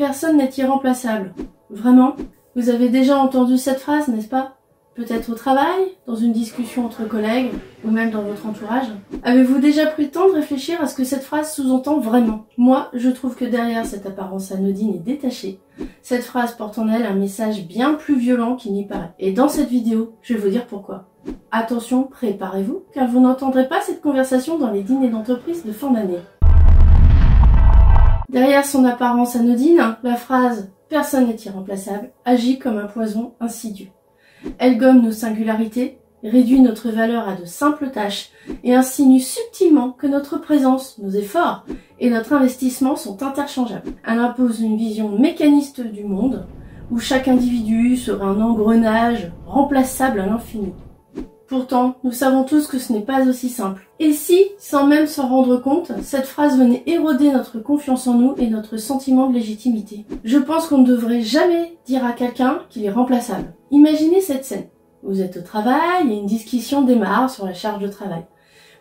personne n'est irremplaçable. Vraiment? Vous avez déjà entendu cette phrase, n'est-ce pas? Peut-être au travail, dans une discussion entre collègues, ou même dans votre entourage. Avez-vous déjà pris le temps de réfléchir à ce que cette phrase sous-entend vraiment? Moi, je trouve que derrière cette apparence anodine et détachée, cette phrase porte en elle un message bien plus violent qu'il n'y paraît. Et dans cette vidéo, je vais vous dire pourquoi. Attention, préparez-vous, car vous n'entendrez pas cette conversation dans les dîners d'entreprise de fin d'année. Derrière son apparence anodine, la phrase « personne n'est irremplaçable » agit comme un poison insidieux. Elle gomme nos singularités, réduit notre valeur à de simples tâches et insinue subtilement que notre présence, nos efforts et notre investissement sont interchangeables. Elle impose une vision mécaniste du monde où chaque individu serait un engrenage remplaçable à l'infini. Pourtant, nous savons tous que ce n'est pas aussi simple. Et si, sans même s'en rendre compte, cette phrase venait éroder notre confiance en nous et notre sentiment de légitimité? Je pense qu'on ne devrait jamais dire à quelqu'un qu'il est remplaçable. Imaginez cette scène. Vous êtes au travail et une discussion démarre sur la charge de travail.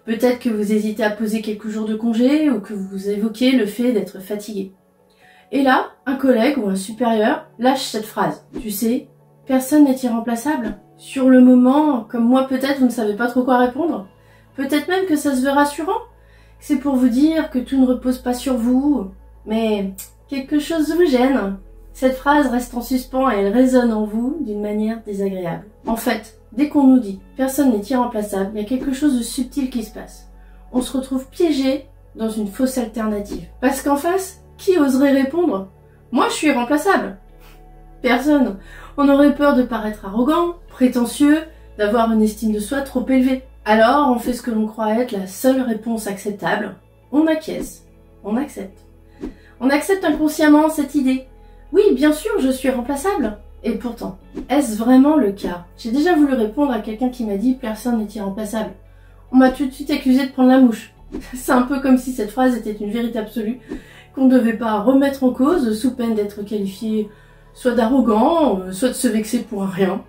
Peut-être que vous hésitez à poser quelques jours de congé ou que vous évoquez le fait d'être fatigué. Et là, un collègue ou un supérieur lâche cette phrase. Tu sais, personne n'est irremplaçable. Sur le moment, comme moi peut-être, vous ne savez pas trop quoi répondre. Peut-être même que ça se veut rassurant. C'est pour vous dire que tout ne repose pas sur vous. Mais quelque chose vous gêne. Cette phrase reste en suspens et elle résonne en vous d'une manière désagréable. En fait, dès qu'on nous dit « personne n'est irremplaçable », il y a quelque chose de subtil qui se passe. On se retrouve piégé dans une fausse alternative. Parce qu'en face, qui oserait répondre « moi je suis irremplaçable ». Personne. On aurait peur de paraître arrogant, prétentieux, d'avoir une estime de soi trop élevée. Alors, on fait ce que l'on croit être la seule réponse acceptable. On acquiesce. On accepte. On accepte inconsciemment cette idée. Oui, bien sûr, je suis remplaçable. Et pourtant, est-ce vraiment le cas? J'ai déjà voulu répondre à quelqu'un qui m'a dit « personne n'est irremplaçable ». On m'a tout de suite accusé de prendre la mouche. C'est un peu comme si cette phrase était une vérité absolue, qu'on ne devait pas remettre en cause sous peine d'être qualifié soit d'arrogant, soit de se vexer pour un rien.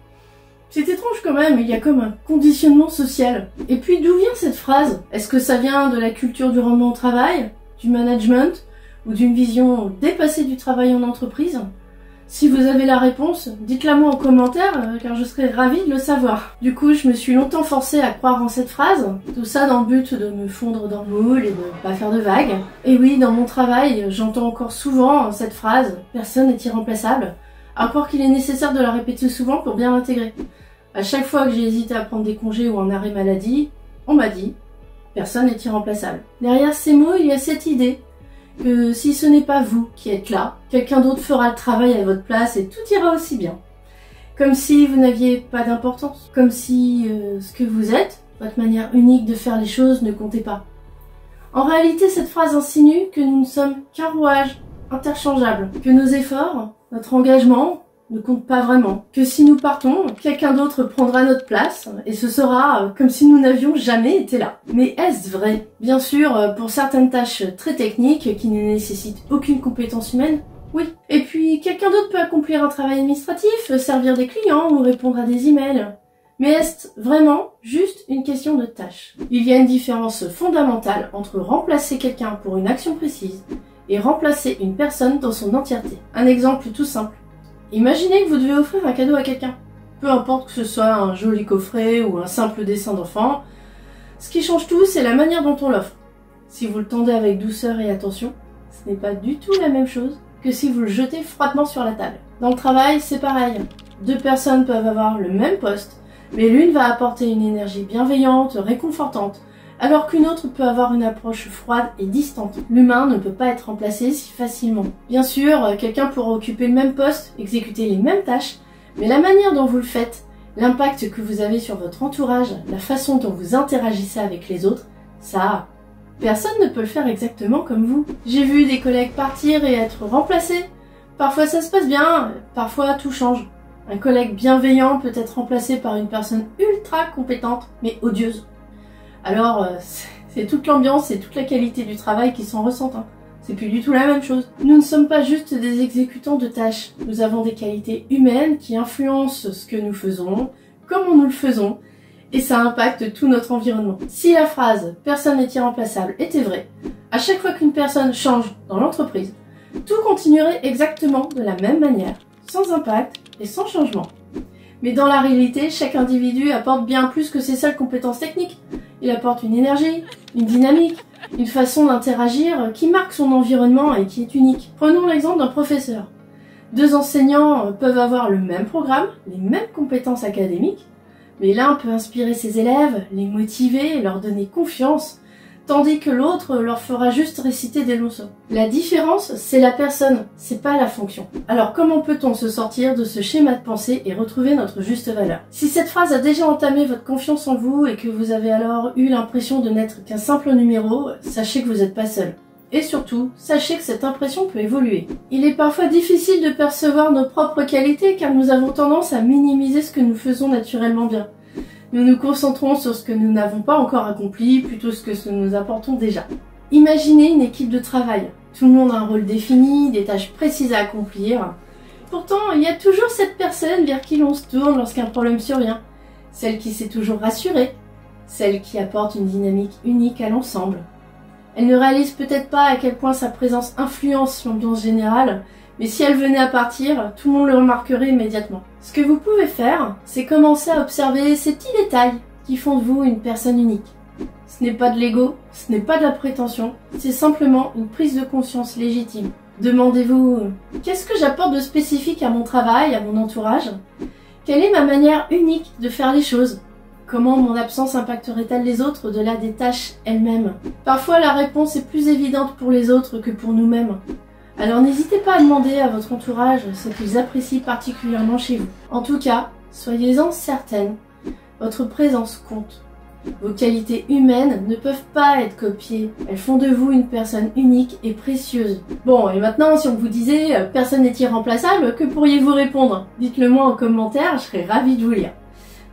C'est étrange quand même, il y a comme un conditionnement social. Et puis d'où vient cette phrase? Est-ce que ça vient de la culture du rendement au travail, du management, ou d'une vision dépassée du travail en entreprise? Si vous avez la réponse, dites-la moi en commentaire, car je serais ravie de le savoir. Du coup, je me suis longtemps forcée à croire en cette phrase, tout ça dans le but de me fondre dans le moule et de pas faire de vagues. Et oui, dans mon travail, j'entends encore souvent cette phrase « personne n'est irremplaçable », à croire qu'il est nécessaire de la répéter souvent pour bien l'intégrer. À chaque fois que j'ai hésité à prendre des congés ou un arrêt maladie, on m'a dit « personne n'est irremplaçable ». Derrière ces mots, il y a cette idée que si ce n'est pas vous qui êtes là, quelqu'un d'autre fera le travail à votre place et tout ira aussi bien. Comme si vous n'aviez pas d'importance. Comme si ce que vous êtes, votre manière unique de faire les choses ne comptait pas. En réalité, cette phrase insinue que nous ne sommes qu'un rouage interchangeable. Que nos efforts, notre engagement ne comptent pas vraiment. Que si nous partons, quelqu'un d'autre prendra notre place et ce sera comme si nous n'avions jamais été là. Mais est-ce vrai? Bien sûr, pour certaines tâches très techniques qui ne nécessitent aucune compétence humaine, oui. Et puis, quelqu'un d'autre peut accomplir un travail administratif, servir des clients ou répondre à des emails. Mais est-ce vraiment juste une question de tâche? Il y a une différence fondamentale entre remplacer quelqu'un pour une action précise et remplacer une personne dans son entièreté. Un exemple tout simple. Imaginez que vous devez offrir un cadeau à quelqu'un. Peu importe que ce soit un joli coffret ou un simple dessin d'enfant, ce qui change tout, c'est la manière dont on l'offre. Si vous le tendez avec douceur et attention, ce n'est pas du tout la même chose que si vous le jetez froidement sur la table. Dans le travail, c'est pareil. Deux personnes peuvent avoir le même poste, mais l'une va apporter une énergie bienveillante, réconfortante, alors qu'une autre peut avoir une approche froide et distante. L'humain ne peut pas être remplacé si facilement. Bien sûr, quelqu'un pourra occuper le même poste, exécuter les mêmes tâches, mais la manière dont vous le faites, l'impact que vous avez sur votre entourage, la façon dont vous interagissez avec les autres, ça, personne ne peut le faire exactement comme vous. J'ai vu des collègues partir et être remplacés. Parfois ça se passe bien, parfois tout change. Un collègue bienveillant peut être remplacé par une personne ultra compétente, mais odieuse. Alors, c'est toute l'ambiance et toute la qualité du travail qui s'en ressentent. C'est plus du tout la même chose. Nous ne sommes pas juste des exécutants de tâches. Nous avons des qualités humaines qui influencent ce que nous faisons, comment nous le faisons, et ça impacte tout notre environnement. Si la phrase « personne n'est irremplaçable » était vraie, à chaque fois qu'une personne change dans l'entreprise, tout continuerait exactement de la même manière, sans impact et sans changement. Mais dans la réalité, chaque individu apporte bien plus que ses seules compétences techniques. Il apporte une énergie, une dynamique, une façon d'interagir qui marque son environnement et qui est unique. Prenons l'exemple d'un professeur. Deux enseignants peuvent avoir le même programme, les mêmes compétences académiques, mais l'un peut inspirer ses élèves, les motiver, leur donner confiance, tandis que l'autre leur fera juste réciter des leçons. La différence, c'est la personne, c'est pas la fonction. Alors comment peut-on se sortir de ce schéma de pensée et retrouver notre juste valeur? Si cette phrase a déjà entamé votre confiance en vous et que vous avez alors eu l'impression de n'être qu'un simple numéro, sachez que vous n'êtes pas seul. Et surtout, sachez que cette impression peut évoluer. Il est parfois difficile de percevoir nos propres qualités car nous avons tendance à minimiser ce que nous faisons naturellement bien. Nous nous concentrons sur ce que nous n'avons pas encore accompli plutôt que ce que nous apportons déjà. Imaginez une équipe de travail. Tout le monde a un rôle défini, des tâches précises à accomplir. Pourtant, il y a toujours cette personne vers qui l'on se tourne lorsqu'un problème survient. Celle qui sait toujours rassurer. Celle qui apporte une dynamique unique à l'ensemble. Elle ne réalise peut-être pas à quel point sa présence influence l'ambiance générale, mais si elle venait à partir, tout le monde le remarquerait immédiatement. Ce que vous pouvez faire, c'est commencer à observer ces petits détails qui font de vous une personne unique. Ce n'est pas de l'ego, ce n'est pas de la prétention, c'est simplement une prise de conscience légitime. Demandez-vous, qu'est-ce que j'apporte de spécifique à mon travail, à mon entourage? Quelle est ma manière unique de faire les choses? Comment mon absence impacterait-elle les autres au-delà des tâches elles-mêmes? Parfois, la réponse est plus évidente pour les autres que pour nous-mêmes. Alors n'hésitez pas à demander à votre entourage ce qu'ils apprécient particulièrement chez vous. En tout cas, soyez-en certaine, votre présence compte. Vos qualités humaines ne peuvent pas être copiées. Elles font de vous une personne unique et précieuse. Bon, et maintenant, si on vous disait « personne n'est irremplaçable », que pourriez-vous répondre? Dites-le moi en commentaire, je serais ravie de vous lire.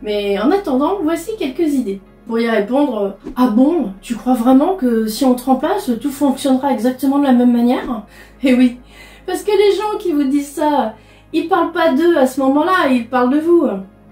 Mais en attendant, voici quelques idées. Vous pourriez répondre « Ah bon, tu crois vraiment que si on te remplace, tout fonctionnera exactement de la même manière ?» Eh oui, parce que les gens qui vous disent ça, ils parlent pas d'eux à ce moment-là, ils parlent de vous.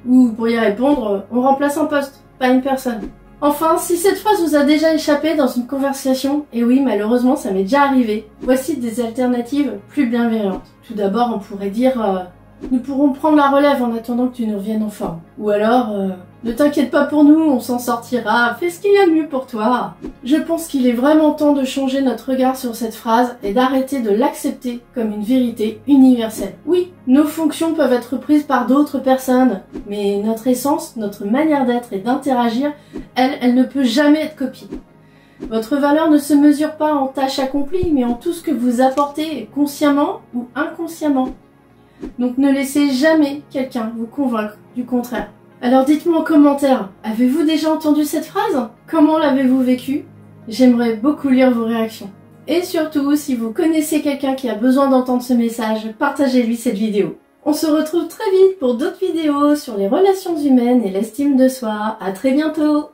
Ou vous pourriez répondre « On remplace un poste, pas une personne ». Enfin, si cette phrase vous a déjà échappé dans une conversation, et oui, malheureusement, ça m'est déjà arrivé, voici des alternatives plus bienveillantes. Tout d'abord, on pourrait dire nous pourrons prendre la relève en attendant que tu nous reviennes en forme. Ou alors, ne t'inquiète pas pour nous, on s'en sortira, fais ce qu'il y a de mieux pour toi. Je pense qu'il est vraiment temps de changer notre regard sur cette phrase et d'arrêter de l'accepter comme une vérité universelle. Oui, nos fonctions peuvent être prises par d'autres personnes, mais notre essence, notre manière d'être et d'interagir, elle ne peut jamais être copiée. Votre valeur ne se mesure pas en tâches accomplies, mais en tout ce que vous apportez consciemment ou inconsciemment. Donc ne laissez jamais quelqu'un vous convaincre du contraire. Alors dites-moi en commentaire, avez-vous déjà entendu cette phrase? Comment l'avez-vous vécue? J'aimerais beaucoup lire vos réactions. Et surtout, si vous connaissez quelqu'un qui a besoin d'entendre ce message, partagez-lui cette vidéo. On se retrouve très vite pour d'autres vidéos sur les relations humaines et l'estime de soi. À très bientôt!